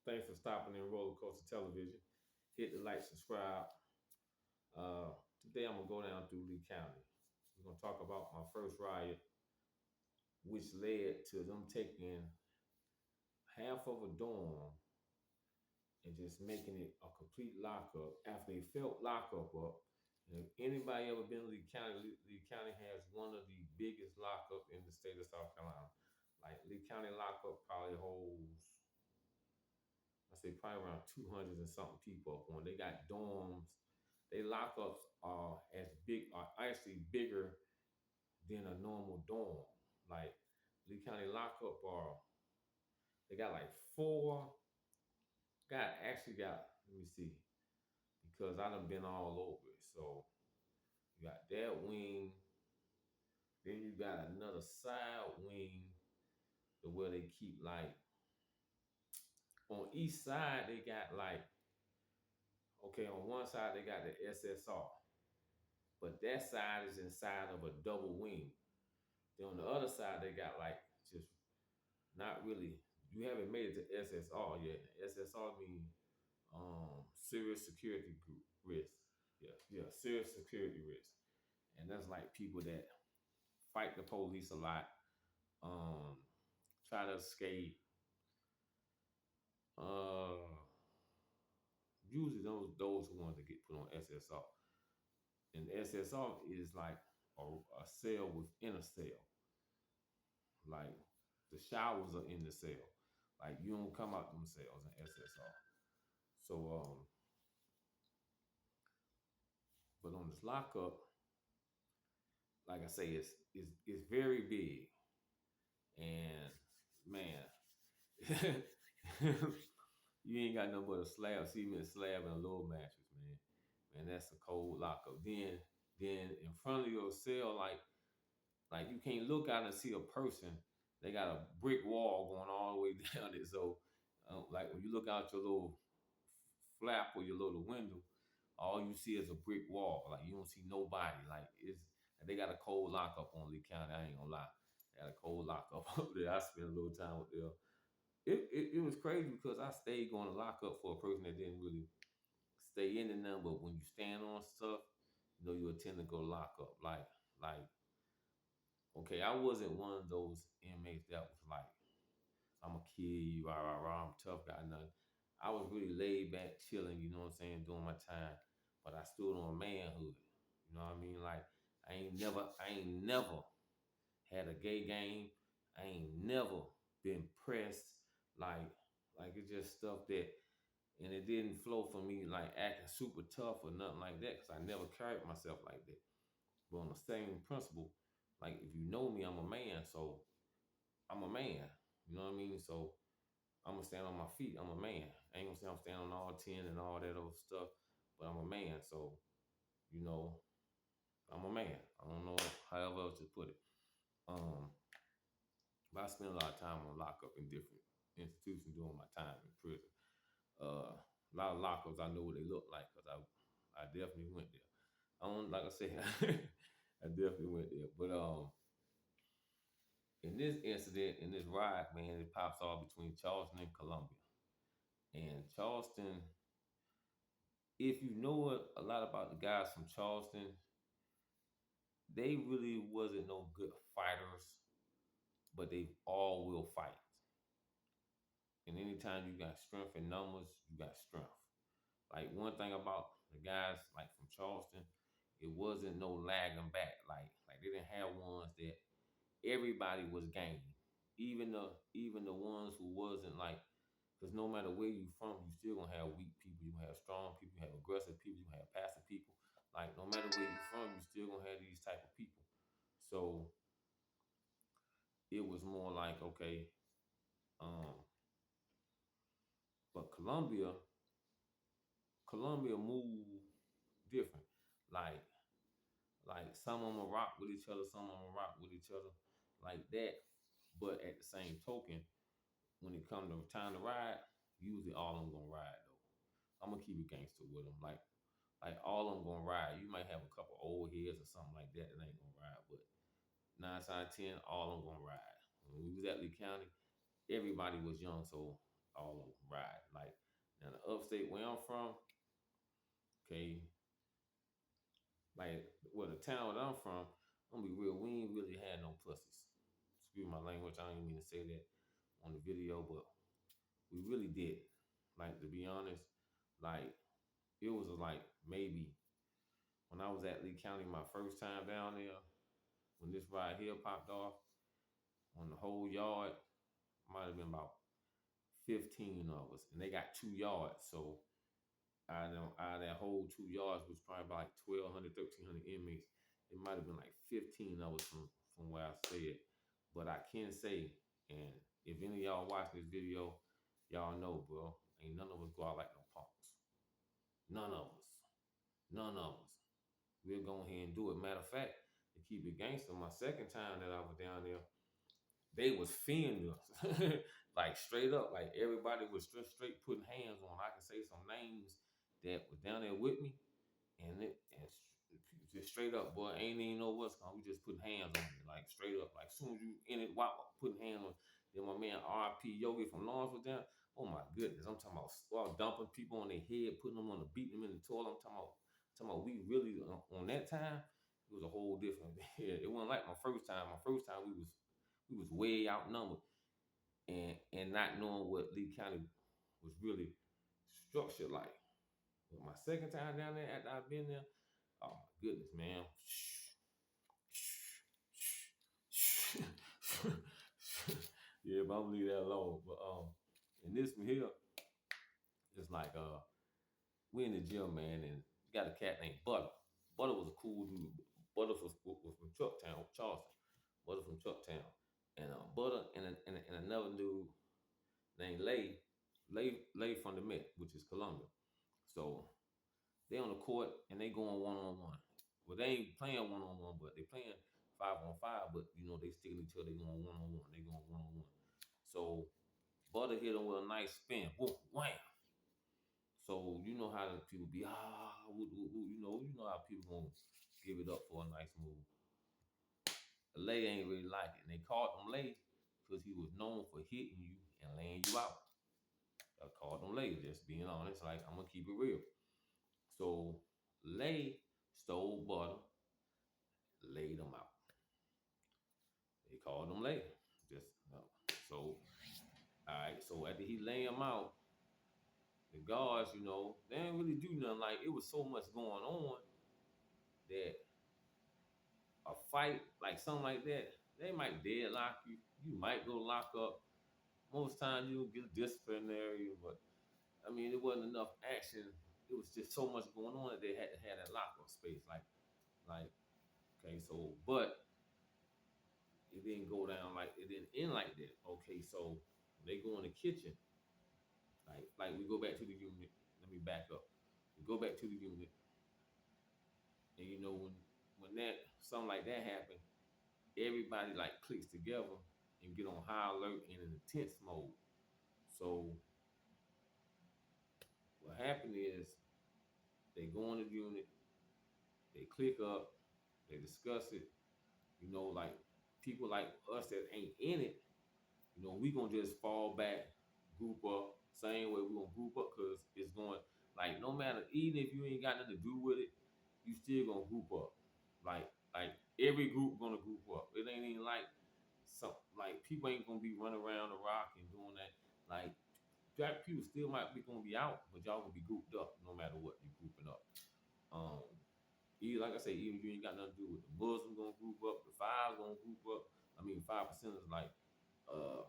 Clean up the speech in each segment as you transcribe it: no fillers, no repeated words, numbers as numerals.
Thanks for stopping in Roller Coaster Television. Hit the like, subscribe. Uh, Today I'm gonna go down through Lee County. We're gonna talk about my first riot, which led to them taking half of a dorm and just making it a complete lockup. After they felt lockup up, and if anybody ever been to Lee County, Lee County has one of the biggest lockup in the state of South Carolina. Like Lee County lockup probably holds, I say probably around 200 and something people up on. They got dorms. They lockups are as big, are actually bigger than a normal dorm. Like Lee County lockup are, they got like four. Let me see, because I done been all over it. So you got that wing, then you got another side wing to where they keep like on each side they got like, okay, on one side they got the SSR, but that side is inside of a double wing. Then on the other side they got like just not really, you haven't made it to SSR yet. SSR means serious security group risk. Yeah, serious security risk. And that's like people that fight the police a lot, um, try to escape. Uh, Usually those who want to get put on SSR. And SSR is like a cell within a cell. Like the showers are in the cell. Like you don't come out them cells in SSR. So but on this lockup, like I say, it's very big. And man, you ain't got nothing but a slab, cement slab, and a little mattress, man. Man, that's a cold lockup. Then in front of your cell, like you can't look out and see a person. They got a brick wall going all the way down it. So, like when you look out your little flap or your little window, all you see is a brick wall. Like you don't see nobody. Like it's they got a cold lockup on Lee County. I ain't gonna lie, they got a cold lockup up there. I spent a little time with them. It was crazy because I stayed going to lock up for a person that didn't really stay in the number. But when you stand on stuff, you tend to go lock up. Like okay, I wasn't one of those inmates that was like, I'm a kid, rah rah rah, I'm a tough guy, nothing. I was really laid back, chilling, you know what I'm saying, doing my time. But I stood on manhood. You know what I mean? Like I ain't never had a gay game. I ain't never been pressed. Like like it's just stuff that, and it didn't flow for me like acting super tough or nothing like that because I never carried myself like that. But on the same principle, like if you know me, I'm a man, so I'm a man. You know what I mean? So I'm gonna stand on my feet. I'm a man. I ain't gonna say I'm standing on all 10 and all that other stuff, but I'm a man. So, you know, I'm a man. I don't know however else to put it. Um, but I spent a lot of time on lockup in different institutions during my time in prison. A lot of lockups, I know what they look like because I definitely went there. I don't like I said, I definitely went there. But in this incident, in this ride, man, it pops off between Charleston and Columbia. And Charleston, if you know a lot about the guys from Charleston, they really wasn't no good fighters, but they all will fight. And anytime you got strength in numbers, you got strength. Like one thing about the guys like from Charleston, it wasn't no lagging back. Like they didn't have ones that everybody was game. Even the ones who wasn't like, because no matter where you from, you still gonna have weak people, you have strong people, you have aggressive people, you have passive people. Like no matter where you from, you still gonna have these type of people. So it was more like okay, um, but Columbia moved different. Like like some of them will rock with each other, some of them will rock with each other like that. But at the same token, when it comes to time to ride, usually all of them gonna ride though. I'm gonna keep it gangster with them. Like all of them gonna ride. You might have a couple old heads or something like that that ain't gonna ride, but 9 out of 10, all of them gonna ride. When we was at Lee County, everybody was young, so all of them ride. Like now the upstate where I'm from, okay, like well the town that I'm from, I'm gonna be real, we ain't really had no pussies. Excuse my language, I didn't mean to say that on the video, but we really did. Like to be honest, like it was like maybe when I was at Lee County my first time down there, when this ride here popped off, on the whole yard, might have been about 15 of us, and they got 2 yards. So out of that whole 2 yards was probably about like 1,200, 1,300 inmates. It might have been like 15 of us from where I stayed. But I can say, and if any of y'all watch this video, y'all know, bro, ain't none of us go out like no punks. None of us. None of us. We'll go ahead and do it. Matter of fact, to keep it gangster, my second time that I was down there, they was feeding us. Like straight up, like everybody was straight putting hands on. I can say some names that was down there with me, and just straight up, boy, ain't even know what's going. We just putting hands on me, like straight up. Like soon as you in it, wow, putting hands on. Then my man R.P. Yogi from Lawrence was down. Oh my goodness, I'm talking about well, dumping people on their head, putting them on the beating them in the toilet. I'm talking about we really on that time. It was a whole different. Yeah, it wasn't like my first time. My first time we was way outnumbered, and not knowing what Lee County was really structured like. But my second time down there, after I've been there, oh my goodness, man. Yeah, but I'm gonna leave that alone. But and this one here, it's like we in the gym, man, and we got a cat named Butter. Butter was a cool dude. Butter was from Chucktown, Charleston. Butter from Chucktown, and Butter and another dude named Lay from the Met, which is Columbia. So they on the court and they going 1-on-1. Well, they ain't playing 1-on-1, but they playing 5-on-5. But you know they sticking each other. They going 1-on-1. They going 1-on-1. So Butter hit him with a nice spin. Boom, wham. So you know how the people be you know how people gonna give it up for a nice move. Lay ain't really like it, and they called him Lay because he was known for hitting you and laying you out. I called him Lay, just being honest. Like I'm gonna keep it real. So Lay stole Butter, laid him out. They called him Lay. Just so all right. So after he lay him out, the guards, they didn't really do nothing. Like it was so much going on that a fight, like something like that, they might deadlock you. You might go lock up. Most times you'll get disciplinary, but I mean, it wasn't enough action. It was just so much going on that they had to have that lockup space. Like, okay, so, but it didn't go down like it didn't end like that. Okay, so they go in the kitchen. Like we go back to the unit. Let me back up. We go back to the unit, and when that something like that happened, everybody like clicks together and get on high alert and in intense mode. So what happened is they go in the unit, they click up, they discuss it. Like people like us that ain't in it, we gonna just fall back, group up, same way we gonna group up because it's going like no matter even if you ain't got nothing to do with it, you still gonna group up. Like every group gonna group up. It ain't even like some like people ain't gonna be running around the rock and doing that. Like black people still might be gonna be out, but y'all gonna be grouped up no matter what you grouping up. Um, even like I say, even if you ain't got nothing to do with it. The Muslims gonna group up, the five gonna group up. I mean, 5% is like uh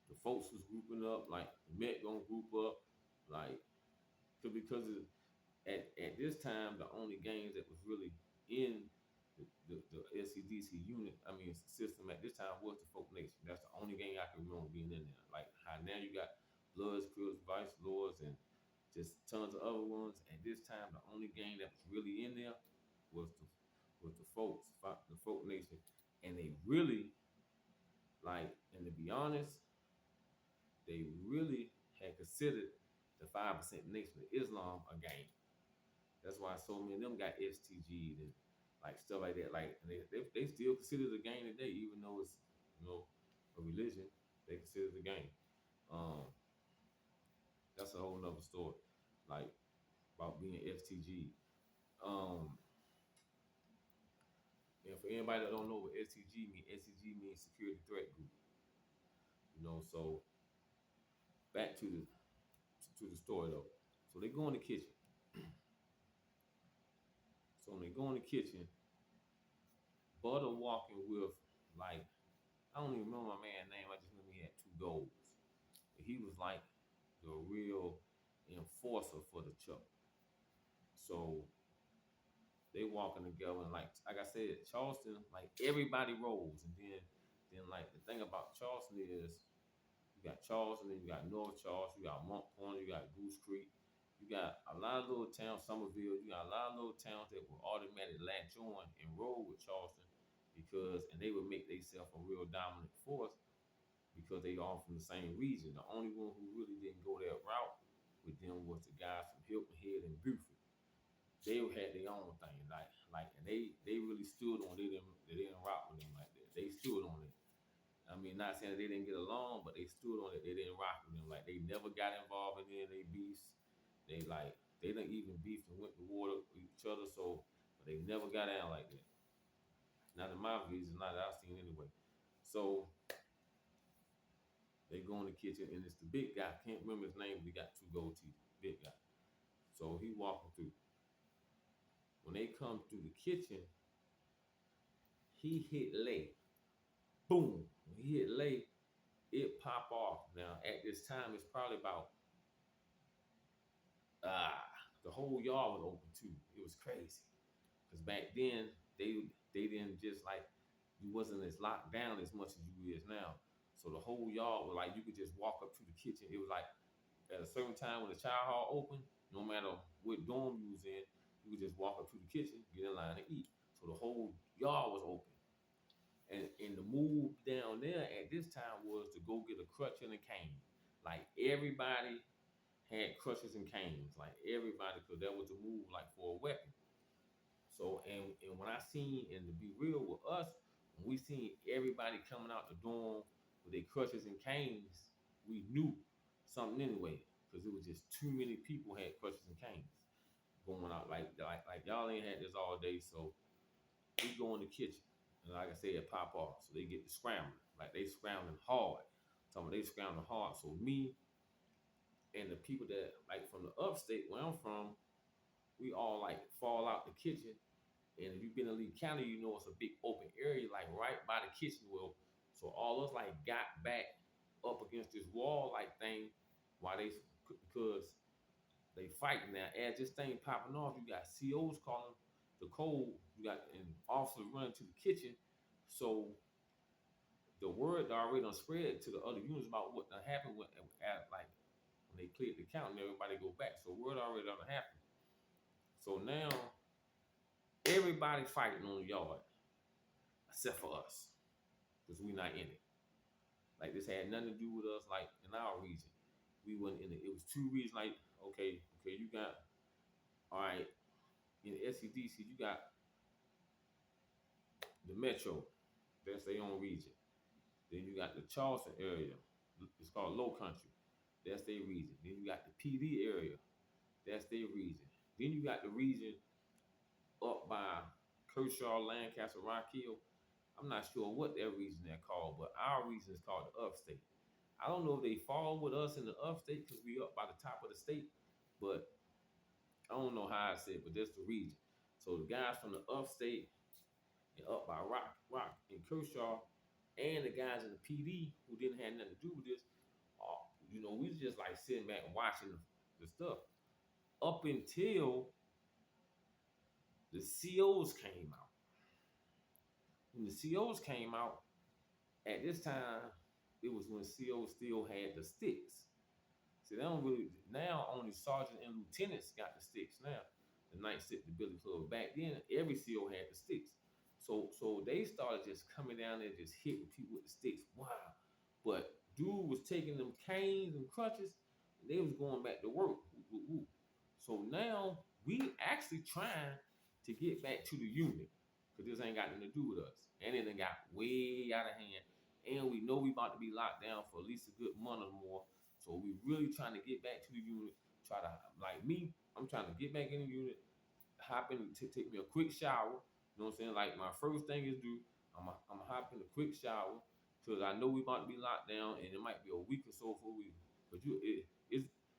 the folks was grouping up, like the Met gonna group up, like because at this time the only games that was really in the SCDC unit, I mean system at this time was the Folk Nation. That's the only game I can remember being in there. Like how now you got Bloods, Crips, Vice Lords, and just tons of other ones. At this time, the only game that was really in there was the Folk Nation, and they really and to be honest, they really had considered the 5% Nation of Islam a game. That's why so many of them got STG'd and like stuff like that. Like they still consider the game today, even though it's a religion. They consider the game. Um, that's a whole nother story, like about being STG. Um, and for anybody that don't know what STG means, STG means Security Threat Group. So back to the story though. So they go in the kitchen. So when they go in the kitchen, Butter walking with like I don't even remember my man's name. I just remember he had two goals. He was like the real enforcer for the Chuck. So they walking together and like I said, Charleston, like everybody rolls. And then like the thing about Charleston is you got Charleston, then you got North Charleston, you got Mont Point, you got Goose Creek, you got a lot of little towns, Somerville, you got a lot of little towns that will automatically latch on and roll with Charleston and they would make themselves a real dominant force because they all from the same region. The only one who really didn't go that route with them was the guys from Hilton Head and Buford. They had their own thing, and they really stood on. They didn't rock with them like that. They stood on it. I mean, not saying that they didn't get along, but they stood on it. They didn't rock with them. Like they never got involved in any of their beefs. They didn't even beef and went to war with each other. So, but they never got down like that. Not in my views, not that I've seen anyway. So they go in the kitchen and it's the big guy. Can't remember his name, but he got two gold teeth. Big guy. So he walking through. When they come through the kitchen, he hit Lay. Boom. When he hit Lay, it pop off. Now at this time, it's probably about ah the whole yard was open too. It was crazy. Cause back then they didn't just like you wasn't as locked down as much as you is now. So the whole yard was like you could just walk up to the kitchen. It was like at a certain time when the child hall opened, no matter what dorm you was in, you could just walk up to the kitchen, get in line and eat. So the whole yard was open. And the move down there at this time was to go get a crutch and a cane. Like everybody had crutches and canes, like everybody, because that was the move, like for a weapon. So and when I seen and to be real with us, when we seen everybody coming out the dorm with their crutches and canes, we knew something anyway, because it was just too many people had crutches and canes going out. Like y'all ain't had this all day, so we go in the kitchen. And like I said, it pop off. So they get to scrambling. Like they scrambling hard. They scrambling hard. So me and the people that like from the upstate where I'm from, we all like fall out the kitchen. And if you've been in Lee County, you know it's a big open area, like right by the kitchen well. So all us like got back up against this wall like thing while they because they fighting now. As this thing popping off, you got COs calling the code, you got an officer running to the kitchen. So the word already done spread to the other units about what done happened like when they cleared the count and everybody go back. So word already done happened. So now everybody fighting on the yard except for us because we not in it. Like this had nothing to do with us. Like in our region, we went in it. It was two regions. Like okay, you got all right in SCDC, you got the Metro. That's their own region. Then you got the Charleston area. It's called Low Country. That's their region. Then you got the PD area. That's their region. Then you got the region up by Kershaw, Lancaster, Rock Hill. I'm not sure what that region they're called, but our region is called the Upstate. I don't know if they fall with us in the Upstate because we up by the top of the state, but I don't know how I said, but that's the region. So the guys from the Upstate and up by Rock and Kershaw, and the guys in the PD who didn't have nothing to do with this, we was just like sitting back and watching the stuff up until the COs came out. When the COs came out, at this time, it was when COs still had the sticks. See, they don't really now only sergeant and lieutenants got the sticks now. The Night City Billy Club. Back then, every CO had the sticks. So they started just coming down there, just hitting people with the sticks. Wow. But dude was taking them canes and crutches, and they was going back to work. So now we actually trying to get back to the unit because this ain't got nothing to do with us. And it done got way out of hand. and we know we about to be locked down for at least a good month or more. So we really trying to get back to the unit. Try to like me, I'm trying to get back in the unit, hop in, take me a quick shower. You know what I'm saying? Like my first thing is do I'm gonna hop in a quick shower because I know we about to be locked down and it might be a week or so before we. But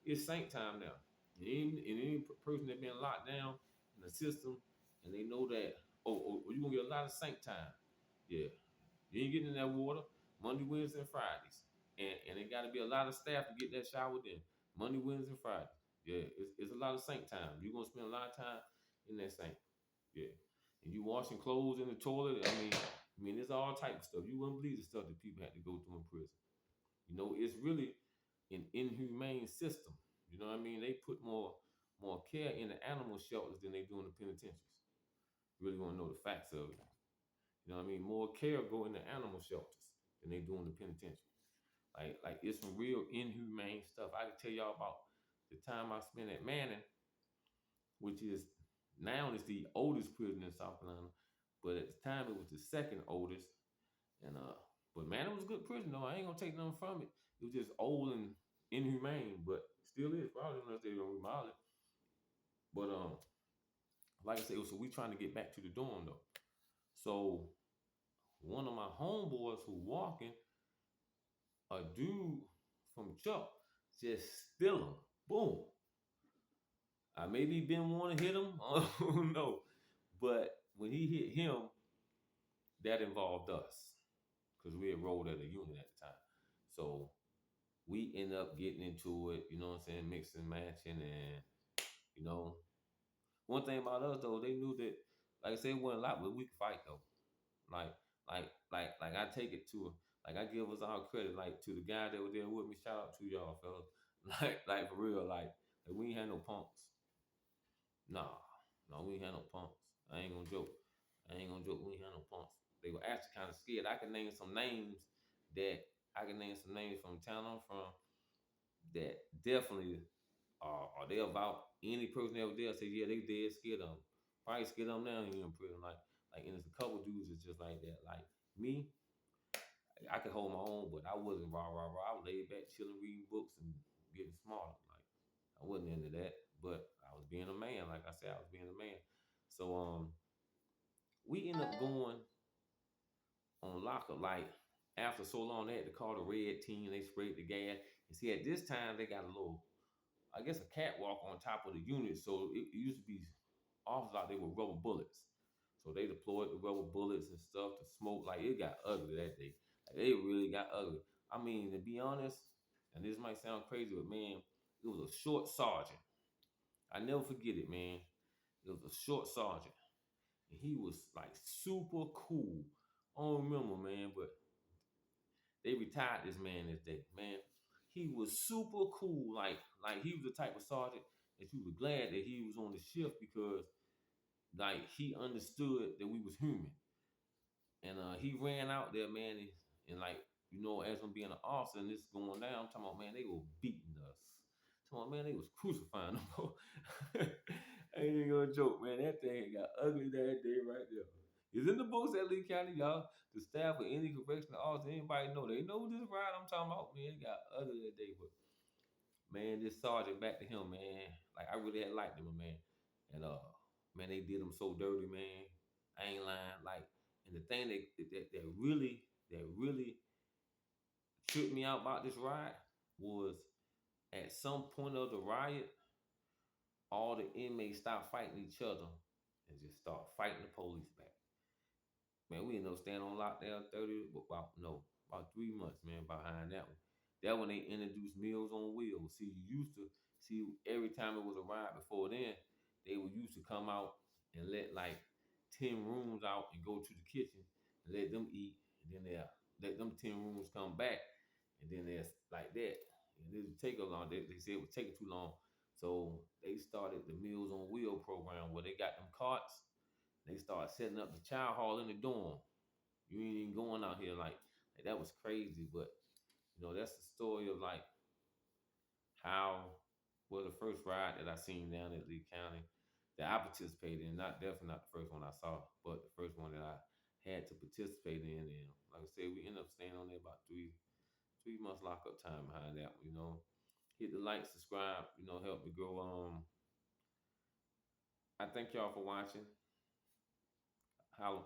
it's Saint time now. And any person that been locked down in the system and they know that you gonna get a lot of Saint time. Yeah, you ain't getting in that water Monday, Wednesday, and Fridays. And it got to be a lot of staff to get that shower in. Monday, Wednesday, and Friday. Yeah, it's a lot of Saint time. You're going to spend a lot of time in that Saint. Yeah. And you washing clothes in the toilet. I mean, there's all type of stuff. You wouldn't believe the stuff that people had to go through in prison. You know, it's really an inhumane system. You know what I mean? They put more care in the animal shelters than they do in the penitentiaries. You really want to know the facts of it. You know what I mean? More care go in the animal shelters than they do in the penitentiary. Like it's some real inhumane stuff. I can tell y'all about the time I spent at Manning, which is now is the oldest prison in South Carolina, but at the time it was the second oldest. And but Manning was a good prison though. I ain't gonna take nothing from it. It was just old and inhumane, but still is probably unless they don't remodel it. But like I said, so we trying to get back to the dorm though. So one of my homeboys who walking, a dude from Chuck just spill him. Boom. I maybe didn't want to hit him. I don't know. But when he hit him, that involved us because we had rolled at a unit at the time. So we end up getting into it, you know what I'm saying, mixing, matching, and you know, one thing about us though, they knew that, like I said, it wasn't a lot, but we could fight though. Like, like I take it to, like I give us all credit, like to the guy that was there with me. Shout out to y'all, fellas. Like for real, like we ain't had no punks. Nah, no, we ain't had no punks. I ain't gonna joke. I ain't gonna joke. We ain't had no punks. They were actually kind of scared. I can name some names that I can name some names from the town I'm from that definitely are they about any person that was there say yeah they dead scared of them. Probably scared of them now here in prison. Like and there's a couple dudes that's just like that. Like me, I could hold my own, but I wasn't rah. I was laid back, chilling, reading books, and getting smarter. Like I wasn't into that, but I was being a man. Like I said, I was being a man. So we end up going on lockup. Like after so long, they had to call the red team. They sprayed the gas. And see, at this time, they got a little, I guess, a catwalk on top of the unit. So it used to be officers out there with rubber bullets. So they deployed the rubber bullets and stuff to smoke. Like it got ugly that day. Like it really got ugly. I mean, to be honest, and this might sound crazy, but man, it was a short sergeant. I never forget it, man. It was a short sergeant. And he was like super cool. I don't remember, man, but they retired this man this day. Man, he was super cool. Like he was the type of sergeant that you were glad that he was on the shift because like he understood that we was human. And he ran out there, man, and like, you know, as I'm being an officer and this is going down, I'm talking about, man, they were beating us. I'm talking about, man, they was crucifying them. I ain't even gonna joke, man. That thing got ugly that day right there. It's in the books at Lee County, y'all. The staff of any correctional officer, anybody know, they know this ride I'm talking about, man. It got ugly that day, but man, this sergeant back to him, man. Like I really had liked him, man. And man, they did him so dirty, man. I ain't lying. Like, and the thing that really tripped me out about this ride was at some point of the riot, all the inmates stopped fighting each other and just start fighting the police back. Man, we ended up staying on lockdown 30, about 3 months, man, behind that one. That when they introduced Meals on Wheels. See, you used to see every time it was a ride before then, they would used to come out and let like 10 rooms out and go to the kitchen and let them eat. And then they'll let them 10 rooms come back. And then they're like that. And it would take a long, they said it was taking too long. So they started the Meals on Wheel program where they got them carts. They started setting up the child hall in the dorm. You ain't even going out here like that was crazy. But you know, that's the story of like how well the first ride that I seen down at Lee County that I participated in, not definitely not the first one I saw, but the first one that had to participate in. And like I said, we ended up staying on there about 3 months lockup time behind that one. Hit the like, subscribe. Help me grow. I thank y'all for watching. Holla.